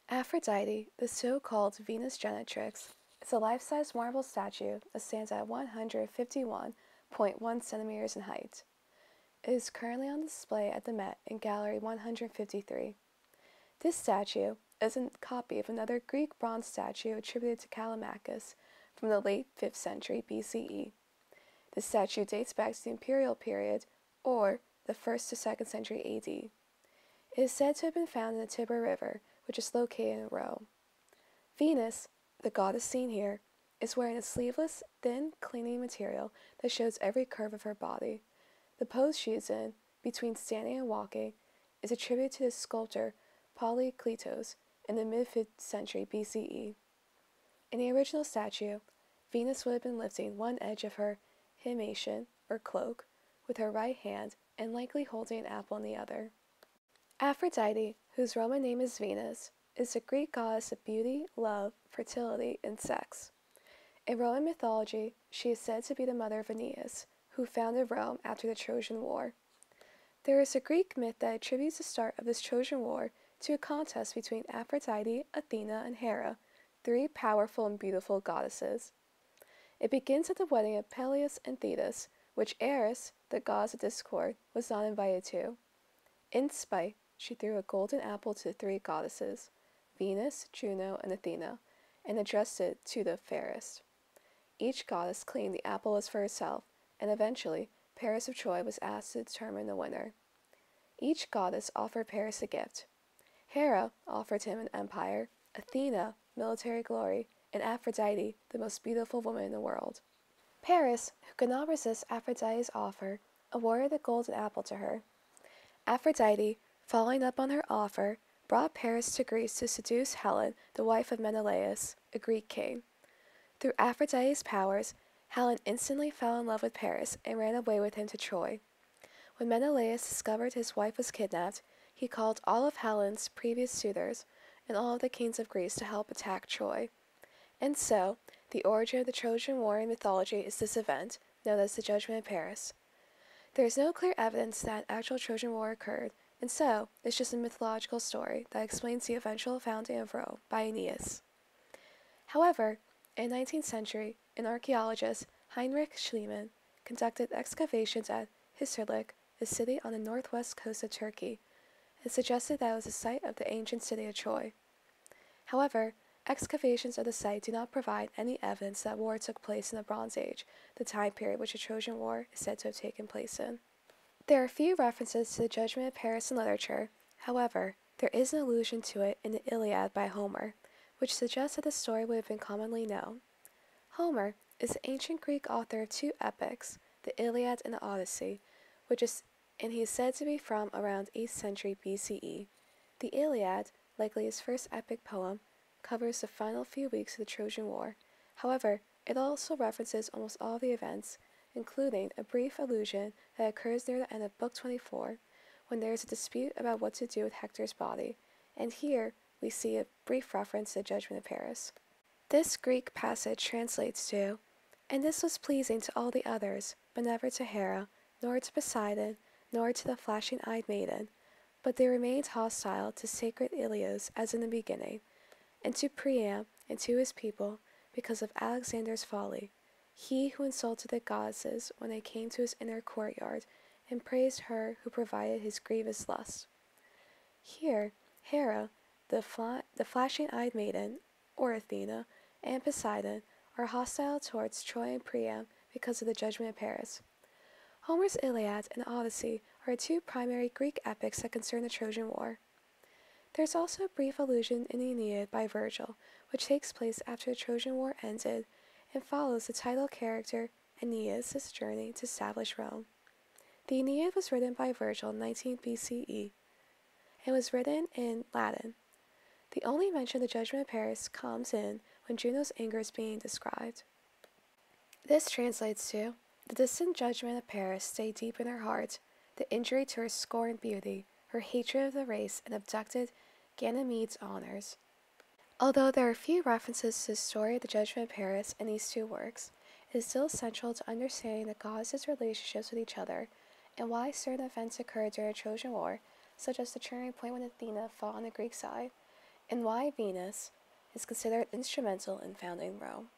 Aphrodite, the so-called Venus Genetrix, is a life-size marble statue that stands at 151.1 centimeters in height. It is currently on display at the Met in Gallery 153. This statue is a copy of another Greek bronze statue attributed to Callimachus from the late 5th century BCE. The statue dates back to the imperial period, or the 1st to 2nd century AD. It is said to have been found in the Tiber River, which is located in Rome. Venus, the goddess seen here, is wearing a sleeveless, thin, clinging material that shows every curve of her body. The pose she is in, between standing and walking, is attributed to the sculptor Polykleitos in the mid-5th century BCE. In the original statue, Venus would have been lifting one edge of her himation, or cloak, with her right hand and likely holding an apple in the other. Aphrodite, whose Roman name is Venus, is the Greek goddess of beauty, love, fertility, and sex. In Roman mythology, she is said to be the mother of Aeneas, who founded Rome after the Trojan War. There is a Greek myth that attributes the start of this Trojan War to a contest between Aphrodite, Athena, and Hera, three powerful and beautiful goddesses. It begins at the wedding of Peleus and Thetis, which Eris, the goddess of discord, was not invited to. In spite, she threw a golden apple to the three goddesses, Venus, Juno, and Athena, and addressed it to the fairest. Each goddess claimed the apple was for herself, and eventually Paris of Troy was asked to determine the winner. Each goddess offered Paris a gift. Hera offered him an empire, Athena military glory, and Aphrodite the most beautiful woman in the world. Paris, who could not resist Aphrodite's offer, awarded the golden apple to her. Aphrodite, following up on her offer, brought Paris to Greece to seduce Helen, the wife of Menelaus, a Greek king. Through Aphrodite's powers, Helen instantly fell in love with Paris and ran away with him to Troy. When Menelaus discovered his wife was kidnapped, he called all of Helen's previous suitors and all of the kings of Greece to help attack Troy. And so, the origin of the Trojan War in mythology is this event, known as the Judgment of Paris. There is no clear evidence that an actual Trojan War occurred, and so it's just a mythological story that explains the eventual founding of Rome by Aeneas. However, in the 19th century, an archaeologist, Heinrich Schliemann, conducted excavations at Hissarlik, a city on the northwest coast of Turkey, and suggested that it was the site of the ancient city of Troy. However, excavations of the site do not provide any evidence that war took place in the Bronze Age, the time period which the Trojan War is said to have taken place in. There are few references to the Judgment of Paris in literature. However, there is an allusion to it in the Iliad by Homer, which suggests that the story would have been commonly known. Homer is the ancient Greek author of two epics, the Iliad and the Odyssey, and he is said to be from around 8th century BCE. The Iliad, likely his first epic poem, covers the final few weeks of the Trojan War. However, it also references almost all the events, including a brief allusion that occurs near the end of Book 24, when there is a dispute about what to do with Hector's body, and here we see a brief reference to the Judgment of Paris. This Greek passage translates to, "And this was pleasing to all the others, but never to Hera, nor to Poseidon, nor to the flashing-eyed maiden, but they remained hostile to sacred Ilios as in the beginning, and to Priam and to his people, because of Alexander's folly, he who insulted the goddesses when they came to his inner courtyard, and praised her who provided his grievous lust." Here, Hera, the flashing-eyed maiden, or Athena, and Poseidon are hostile towards Troy and Priam because of the Judgment of Paris. Homer's Iliad and Odyssey are two primary Greek epics that concern the Trojan War. There is also a brief allusion in the Aeneid by Virgil, which takes place after the Trojan War ended and follows the title character Aeneas' journey to establish Rome. The Aeneid was written by Virgil in 19 BCE and was written in Latin. The only mention of the Judgment of Paris comes in when Juno's anger is being described. This translates to, "The distant judgment of Paris stayed deep in her heart, the injury to her scorned beauty, her hatred of the race, and abducted Ganymede's honors." Although there are few references to the story of the Judgment of Paris in these two works, it is still essential to understanding the goddesses' relationships with each other and why certain events occurred during the Trojan War, such as the turning point when Athena fought on the Greek side, and why Venus is considered instrumental in founding Rome.